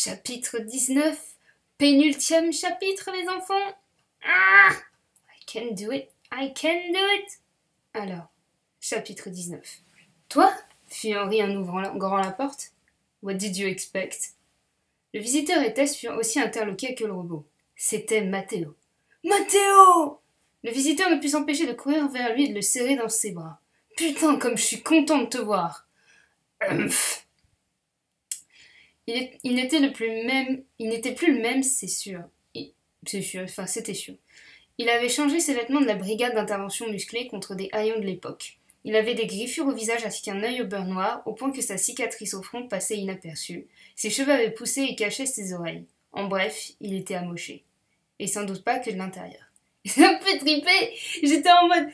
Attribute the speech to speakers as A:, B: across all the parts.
A: Chapitre 19. Pénultième chapitre, les enfants. Ah! I can do it, I can do it. Alors, chapitre 19. Toi? Fit Henri en ouvrant grand la porte. What did you expect? Le visiteur et Tess furent aussi interloqués que le robot. C'était Matteo. Matteo! Le visiteur ne put s'empêcher de courir vers lui et de le serrer dans ses bras. Putain, comme je suis content de te voir. Il n'était plus le même, c'est sûr. C'était sûr. Il avait changé ses vêtements de la brigade d'intervention musclée contre des haillons de l'époque. Il avait des griffures au visage ainsi qu'un œil au beurre noir, au point que sa cicatrice au front passait inaperçue. Ses cheveux avaient poussé et cachaient ses oreilles. En bref, il était amoché. Et sans doute pas que de l'intérieur. Ça me fait triper. J'étais en mode...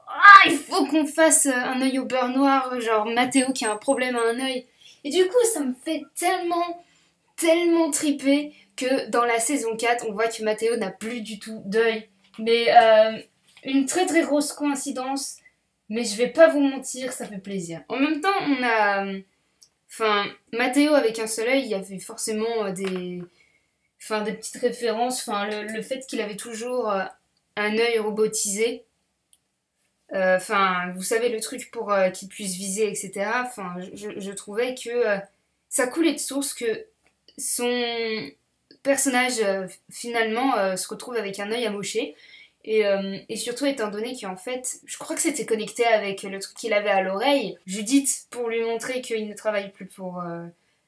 A: Ah, il faut qu'on fasse un œil au beurre noir, genre Matteo qui a un problème à un œil. Et du coup, ça me fait tellement triper que dans la saison 4, on voit que Matteo n'a plus du tout d'œil. Mais une très grosse coïncidence, mais je vais pas vous mentir, ça fait plaisir. En même temps, on a... Matteo avec un seul œil, il y avait forcément des petites références. Le fait qu'il avait toujours un œil robotisé. Vous savez, le truc pour qu'il puisse viser, etc. Je trouvais que ça coulait de source que son personnage, finalement, se retrouve avec un œil amoché. Et surtout, étant donné qu'en fait, je crois que c'était connecté avec le truc qu'il avait à l'oreille. Judith, pour lui montrer qu'il ne travaille plus pour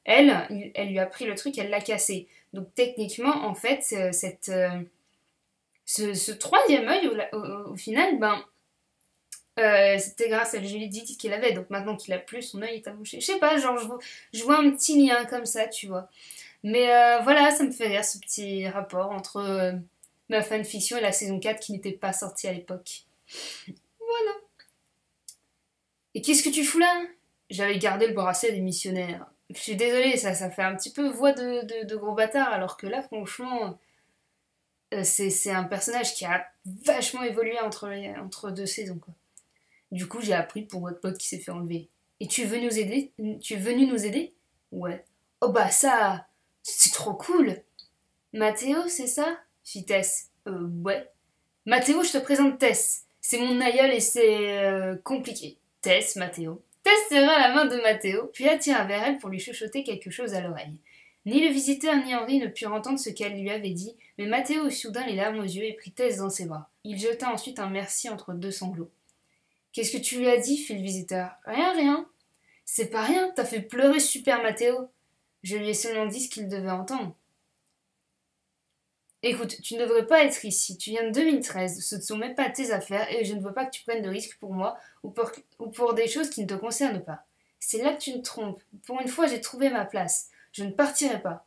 A: elle lui a pris le truc, elle l'a cassé. Donc techniquement, en fait, ce troisième œil, au final, c'était grâce à Judith qu'il avait, donc maintenant qu'il a plus, son œil est amoché. Je sais pas, genre je vois un petit lien comme ça, tu vois. Mais voilà, ça me fait rire ce petit rapport entre ma fanfiction et la saison 4 qui n'était pas sortie à l'époque. Voilà. Et qu'est-ce que tu fous là? J'avais gardé le bracelet des missionnaires. Je suis désolée, ça fait un petit peu voix de gros bâtard, alors que là, franchement, c'est un personnage qui a vachement évolué entre deux saisons, quoi. Du coup, j'ai appris pour votre pote qui s'est fait enlever. Et tu es venu nous aider? Tu es venu nous aider? Ouais. Oh bah ça, c'est trop cool. Mathéo, c'est ça? Fit Tess. Ouais. Mathéo, je te présente Tess. C'est mon aïeul et c'est compliqué. Tess, Mathéo. Tess serra la main de Mathéo, puis attira vers elle pour lui chuchoter quelque chose à l'oreille. Ni le visiteur ni Henri ne purent entendre ce qu'elle lui avait dit, mais Mathéo eut soudain les larmes aux yeux et prit Tess dans ses bras. Il jeta ensuite un merci entre deux sanglots. Qu'est-ce que tu lui as dit? Fit le visiteur. Rien. C'est pas rien, t'as fait pleurer Super Mathéo. Je lui ai seulement dit ce qu'il devait entendre. Écoute, tu ne devrais pas être ici. Tu viens de 2013, ce ne sont même pas tes affaires et je ne veux pas que tu prennes de risques pour moi ou pour des choses qui ne te concernent pas. C'est là que tu te trompes. Pour une fois, j'ai trouvé ma place. Je ne partirai pas.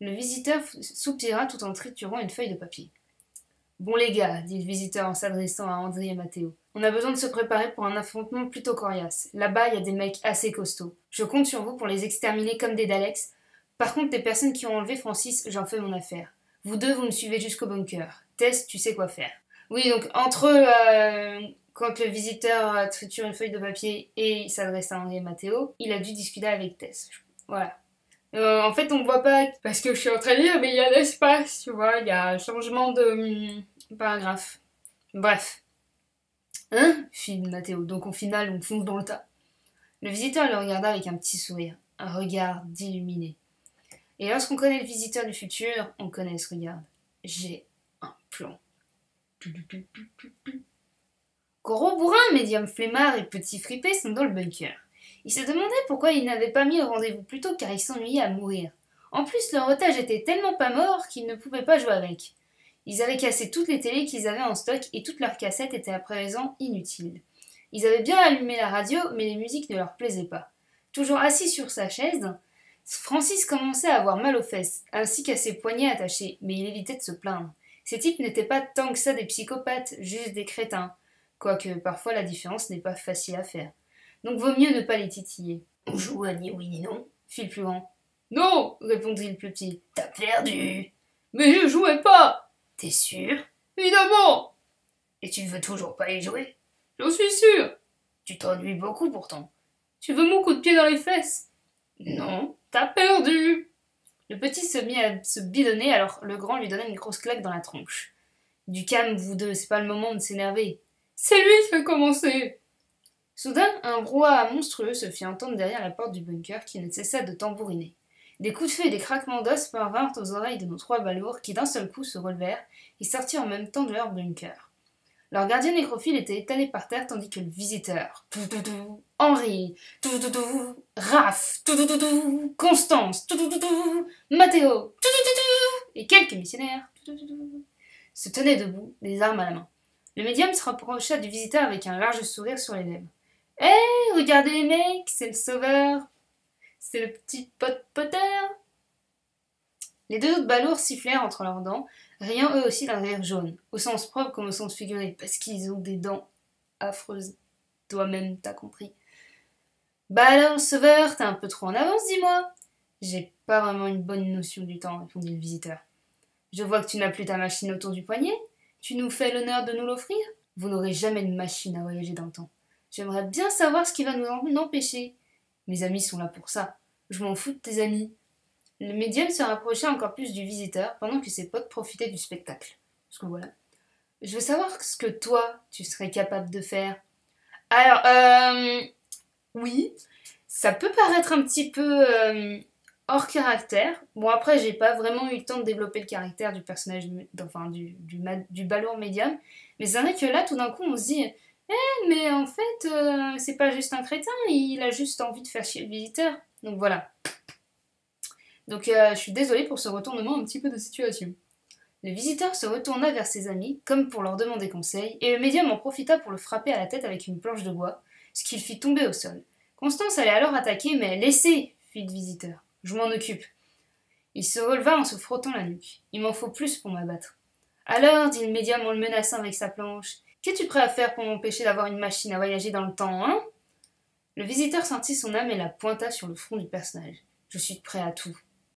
A: Le visiteur soupira tout en triturant une feuille de papier. Bon les gars, dit le visiteur en s'adressant à André et Mathéo, on a besoin de se préparer pour un affrontement plutôt coriace. Là-bas, il y a des mecs assez costauds. Je compte sur vous pour les exterminer comme des Daleks. Par contre, les personnes qui ont enlevé Francis, j'en fais mon affaire. Vous deux, vous me suivez jusqu'au bunker. Tess, tu sais quoi faire. Oui, donc entre quand le visiteur triture une feuille de papier et il s'adresse à André et Mathéo, il a dû discuter avec Tess. Voilà. En fait, on voit pas parce que je suis en train de lire, mais il y a l'espace, tu vois, il y a un changement de paragraphe. Bref. Hein? Fit Mathéo. Donc au final, on fonce dans le tas. Le visiteur le regarda avec un petit sourire, un regard d'illuminé. Et lorsqu'on connaît le visiteur du futur, on connaît ce regard. J'ai un plan. Gros bourrin, médium flemmard et petit fripé sont dans le bunker. Il se demandait pourquoi il n'avait pas mis au rendez-vous plus tôt car il s'ennuyait à mourir. En plus, leur otage était tellement pas mort qu'ils ne pouvaient pas jouer avec. Ils avaient cassé toutes les télés qu'ils avaient en stock et toutes leurs cassettes étaient à présent inutiles. Ils avaient bien allumé la radio, mais les musiques ne leur plaisaient pas. Toujours assis sur sa chaise, Francis commençait à avoir mal aux fesses, ainsi qu'à ses poignets attachés, mais il évitait de se plaindre. Ces types n'étaient pas tant que ça des psychopathes, juste des crétins. Quoique parfois la différence n'est pas facile à faire. Donc vaut mieux ne pas les titiller. On joue à ni oui ni non, fit le plus grand. Non, répondit le plus petit. T'as perdu. Mais je jouais pas. T'es sûr? Évidemment. Et tu ne veux toujours pas y jouer? J'en suis sûr. Tu t'ennuies beaucoup pourtant. Tu veux mon coup de pied dans les fesses? Non, t'as perdu. Le petit se mit à se bidonner, alors le grand lui donna une grosse claque dans la tronche. Du calme, vous deux, c'est pas le moment de s'énerver. C'est lui qui a commencé. Soudain, un brouhaha monstrueux se fit entendre derrière la porte du bunker qui ne cessa de tambouriner. Des coups de feu et des craquements d'os parvinrent aux oreilles de nos trois balourds qui d'un seul coup se relevèrent et sortirent en même temps de leur bunker. Leur gardien nécrophile était étalé par terre tandis que le visiteur, Henri, Raph, Constance, Mathéo, et quelques missionnaires se tenaient debout, les armes à la main. Le médium se rapprocha du visiteur avec un large sourire sur les lèvres. Hé, regardez les mecs, c'est le sauveur, c'est le petit pote Potter. Les deux autres balourds sifflèrent entre leurs dents, riant eux aussi d'un rire jaune, au sens propre comme au sens figuré, parce qu'ils ont des dents affreuses. Toi-même, t'as compris. Bah alors, sauveur, t'es un peu trop en avance, dis-moi. J'ai pas vraiment une bonne notion du temps, répondit le visiteur. Je vois que tu n'as plus ta machine autour du poignet. Tu nous fais l'honneur de nous l'offrir? Vous n'aurez jamais de machine à voyager dans le temps. J'aimerais bien savoir ce qui va nous en empêcher. Mes amis sont là pour ça. Je m'en fous de tes amis. Le médium se rapprocha encore plus du visiteur pendant que ses potes profitaient du spectacle. Parce que voilà. Je veux savoir ce que toi, tu serais capable de faire. Alors, oui, ça peut paraître un petit peu hors caractère. Bon, après, j'ai pas vraiment eu le temps de développer le caractère du personnage, enfin, du balourd médium. Mais c'est vrai que là, tout d'un coup, on se dit, mais en fait, c'est pas juste un crétin, il a juste envie de faire chier le visiteur. Donc voilà. Donc je suis désolée pour ce retournement un petit peu de situation. Le visiteur se retourna vers ses amis, comme pour leur demander conseil, et le médium en profita pour le frapper à la tête avec une planche de bois, ce qui le fit tomber au sol. Constance allait alors attaquer, mais laissez, fit le visiteur. Je m'en occupe. Il se releva en se frottant la nuque. Il m'en faut plus pour m'abattre. Alors, dit le médium en le menaçant avec sa planche, qu'es-tu prêt à faire pour m'empêcher d'avoir une machine à voyager dans le temps, Le visiteur sentit son âme et la pointa sur le front du personnage. Je suis prêt à tout,